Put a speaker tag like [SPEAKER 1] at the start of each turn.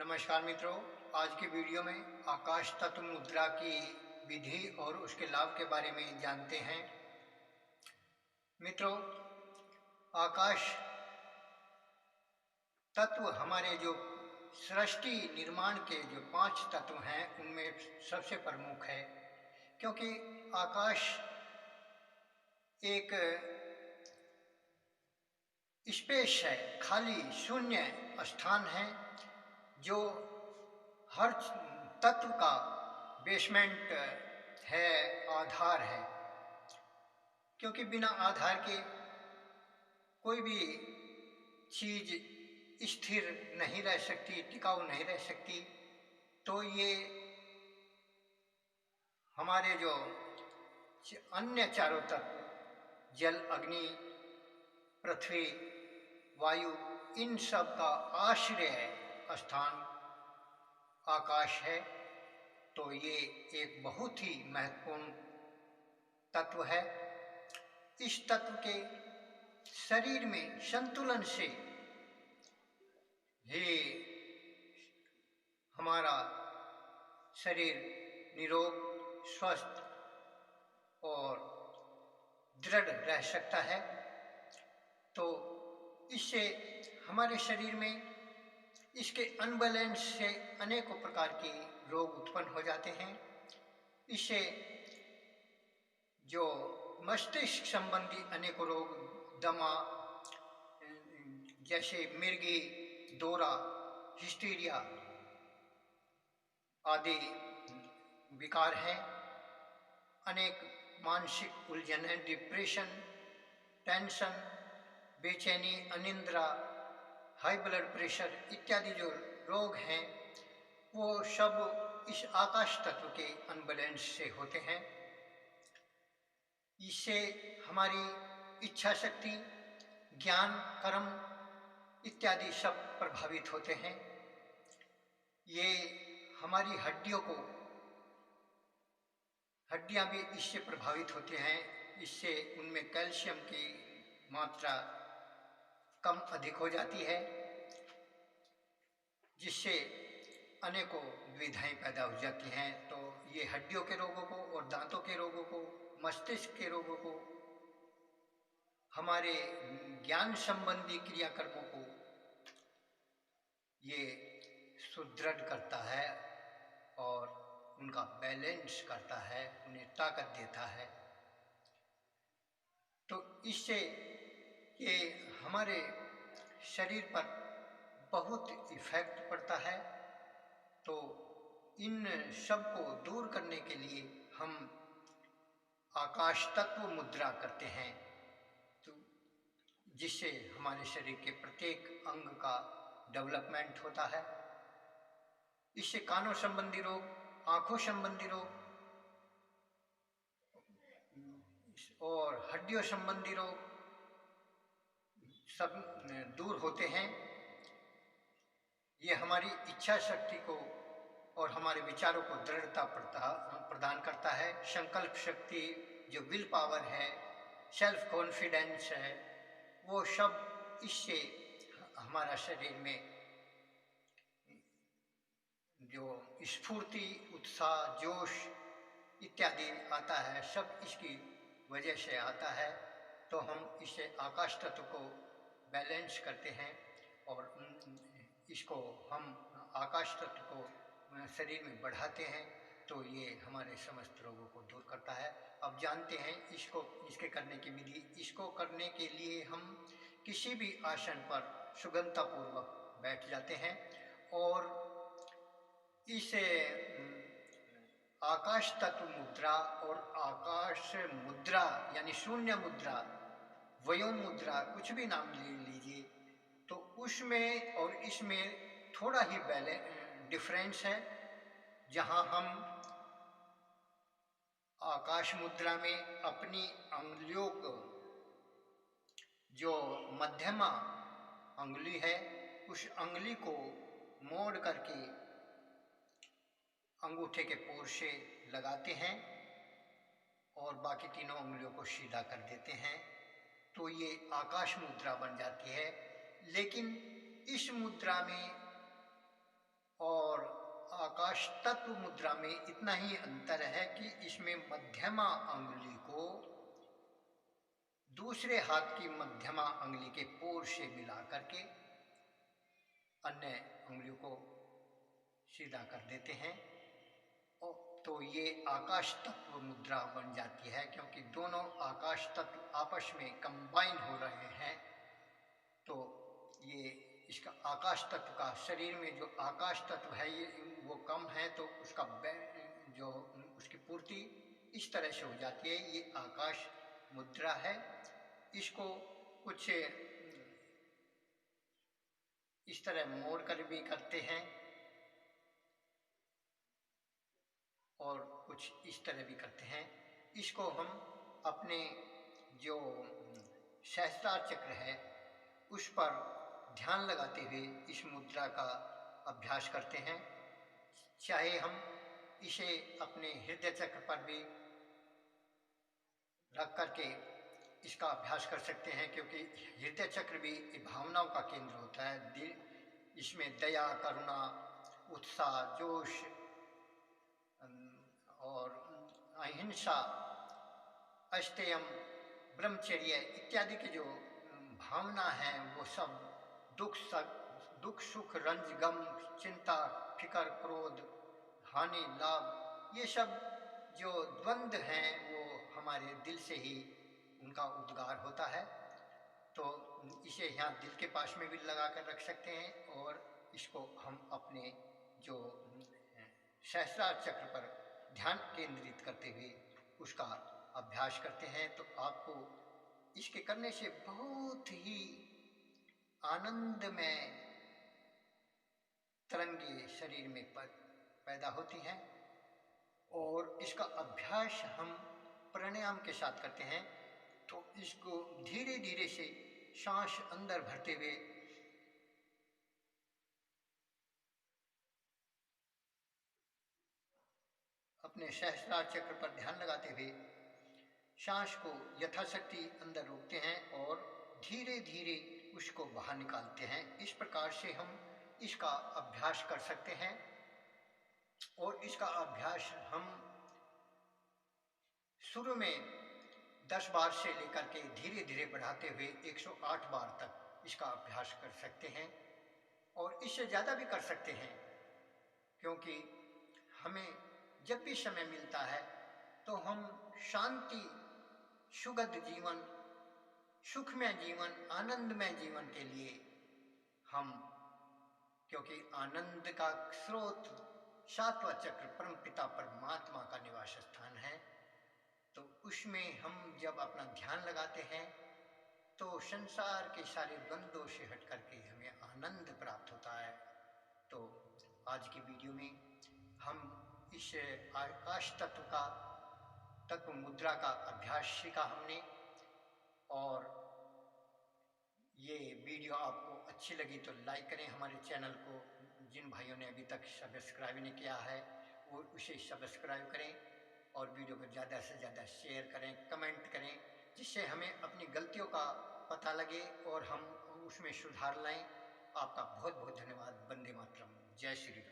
[SPEAKER 1] नमस्कार मित्रों। आज की वीडियो में आकाश तत्व मुद्रा की विधि और उसके लाभ के बारे में जानते हैं। मित्रों, आकाश तत्व हमारे जो सृष्टि निर्माण के जो 5 तत्व हैं उनमें सबसे प्रमुख है, क्योंकि आकाश एक स्पेस है, खाली शून्य स्थान है जो हर तत्व का बेसमेंट है, आधार है। क्योंकि बिना आधार के कोई भी चीज स्थिर नहीं रह सकती, टिकाऊ नहीं रह सकती। तो ये हमारे जो अन्य चारों तत्व जल, अग्नि, पृथ्वी, वायु, इन सब का आश्रय स्थान आकाश है। तो ये एक बहुत ही महत्वपूर्ण तत्व है। इस तत्व के शरीर में संतुलन से ही हमारा शरीर निरोग, स्वस्थ और दृढ़ रह सकता है। तो इससे हमारे शरीर में इसके अनबैलेंस से अनेकों प्रकार के रोग उत्पन्न हो जाते हैं। इससे जो मस्तिष्क संबंधी अनेकों रोग, दमा, जैसे मिर्गी, दौरा, हिस्टीरिया आदि विकार हैं। अनेक मानसिक उलझन है, डिप्रेशन, टेंशन, बेचैनी, अनिद्रा, हाई ब्लड प्रेशर इत्यादि जो रोग हैं वो सब इस आकाश तत्व के अनबैलेंस से होते हैं। इससे हमारी इच्छा शक्ति, ज्ञान, कर्म इत्यादि सब प्रभावित होते हैं। ये हमारी हड्डियां भी इससे प्रभावित होती हैं। इससे उनमें कैल्शियम की मात्रा कम अधिक हो जाती है, जिससे अनेकों दुविधाएं पैदा हो जाती हैं। तो ये हड्डियों के रोगों को और दांतों के रोगों को, मस्तिष्क के रोगों को, हमारे ज्ञान संबंधी क्रियाकर्मों को ये सुदृढ़ करता है और उनका बैलेंस करता है, उन्हें ताकत देता है। तो इससे ये हमारे शरीर पर बहुत इफेक्ट पड़ता है। तो इन सब को दूर करने के लिए हम आकाश तत्व मुद्रा करते हैं, तो जिससे हमारे शरीर के प्रत्येक अंग का डेवलपमेंट होता है। इससे कानों संबंधी रोग, आंखों संबंधी रोग और हड्डियों संबंधी रोग सब दूर होते हैं। ये हमारी इच्छा शक्ति को और हमारे विचारों को दृढ़ता प्रदान करता है। संकल्प शक्ति, जो विल पावर है, सेल्फ कॉन्फिडेंस है, वो सब इससे हमारा शरीर में जो स्फूर्ति, उत्साह, जोश इत्यादि आता है, सब इसकी वजह से आता है। तो हम इससे आकाश तत्व को बैलेंस करते हैं और इसको हम आकाश तत्व को शरीर में बढ़ाते हैं। तो ये हमारे समस्त रोगों को दूर करता है। अब जानते हैं इसके करने की विधि। इसको करने के लिए हम किसी भी आसन पर सुगमतापूर्वक बैठ जाते हैं और इस आकाश तत्व मुद्रा और आकाश मुद्रा यानी शून्य मुद्रा, वयोम मुद्रा, कुछ भी नाम ले लीजिए, तो उसमें और इसमें थोड़ा ही डिफरेंस है। जहां हम आकाश मुद्रा में अपनी अंगुलियों को, जो मध्यमा अंगुली है, उस अंगुली को मोड़ करके अंगूठे के पोर से लगाते हैं और बाकी तीनों उंगलियों को सीधा कर देते हैं। तो ये आकाश मुद्रा बन जाती है। लेकिन इस मुद्रा में और आकाश तत्व मुद्रा में इतना ही अंतर है कि इसमें मध्यमा अंगुली को दूसरे हाथ की मध्यमा अंगुली के पोर से मिला करके अन्य अंगुलियों को सीधा कर देते हैं और तो ये आकाश तत्व मुद्रा बन जाती है, क्योंकि दोनों आकाश तत्व आपस में कंबाइन हो रहे हैं। तो ये इसका आकाश तत्व का शरीर में जो आकाश तत्व है ये वो कम है, तो उसका जो उसकी पूर्ति इस तरह से हो जाती है। ये आकाश मुद्रा है। इसको कुछ इस तरह मोड़ कर भी करते हैं और कुछ इस तरह भी करते हैं। इसको हम अपने जो सहस्त्रार चक्र है उस पर ध्यान लगाते हुए इस मुद्रा का अभ्यास करते हैं। चाहे हम इसे अपने हृदय चक्र पर भी रख करके इसका अभ्यास कर सकते हैं, क्योंकि हृदय चक्र भी भावनाओं का केंद्र होता है। दिल इसमें दया, करुणा, उत्साह, जोश और अहिंसा, अस्तेयम, ब्रह्मचर्य इत्यादि की जो भावना है वो सब दुख सुख, रंज, गम, चिंता, फिकर, क्रोध, हानि, लाभ, ये सब जो द्वंद्व हैं वो हमारे दिल से ही उनका उद्गार होता है। तो इसे यहाँ दिल के पास में भी लगा कर रख सकते हैं और इसको हम अपने जो सहस्त्रार चक्र पर ध्यान केंद्रित करते हुए उसका अभ्यास करते हैं। तो आपको इसके करने से बहुत ही आनंदमय तरंगे शरीर में पैदा होती हैं। और इसका अभ्यास हम प्राणायाम के साथ करते हैं। तो इसको धीरे धीरे से सांस अंदर भरते हुए अपने सहस्त्रार चक्र पर ध्यान लगाते हुए सांस को यथाशक्ति अंदर रोकते हैं और धीरे धीरे उसको बाहर निकालते हैं। इस प्रकार से हम इसका अभ्यास कर सकते हैं। और इसका अभ्यास हम शुरू में 10 बार से लेकर के धीरे धीरे बढ़ाते हुए 108 बार तक इसका अभ्यास कर सकते हैं और इससे ज़्यादा भी कर सकते हैं, क्योंकि हमें जब भी समय मिलता है तो हम शांति, सुखद जीवन, सुखमय जीवन, आनंदमय जीवन के लिए हम, क्योंकि आनंद का स्रोत सातवां चक्र परम पिता परमात्मा का निवास स्थान है, तो उसमें हम जब अपना ध्यान लगाते हैं तो संसार के सारे द्वंद्वों से हट करके हमें आनंद प्राप्त होता है। तो आज की वीडियो में हम इस आकाश तत्व मुद्रा का अभ्यास सीखा हमने। और ये वीडियो आपको अच्छी लगी तो लाइक करें हमारे चैनल को। जिन भाइयों ने अभी तक सब्सक्राइब नहीं किया है वो उसे सब्सक्राइब करें और वीडियो को ज़्यादा से ज़्यादा शेयर करें, कमेंट करें, जिससे हमें अपनी गलतियों का पता लगे और हम उसमें सुधार लाएं। आपका बहुत बहुत धन्यवाद। वंदे मातरम। जय श्री राम।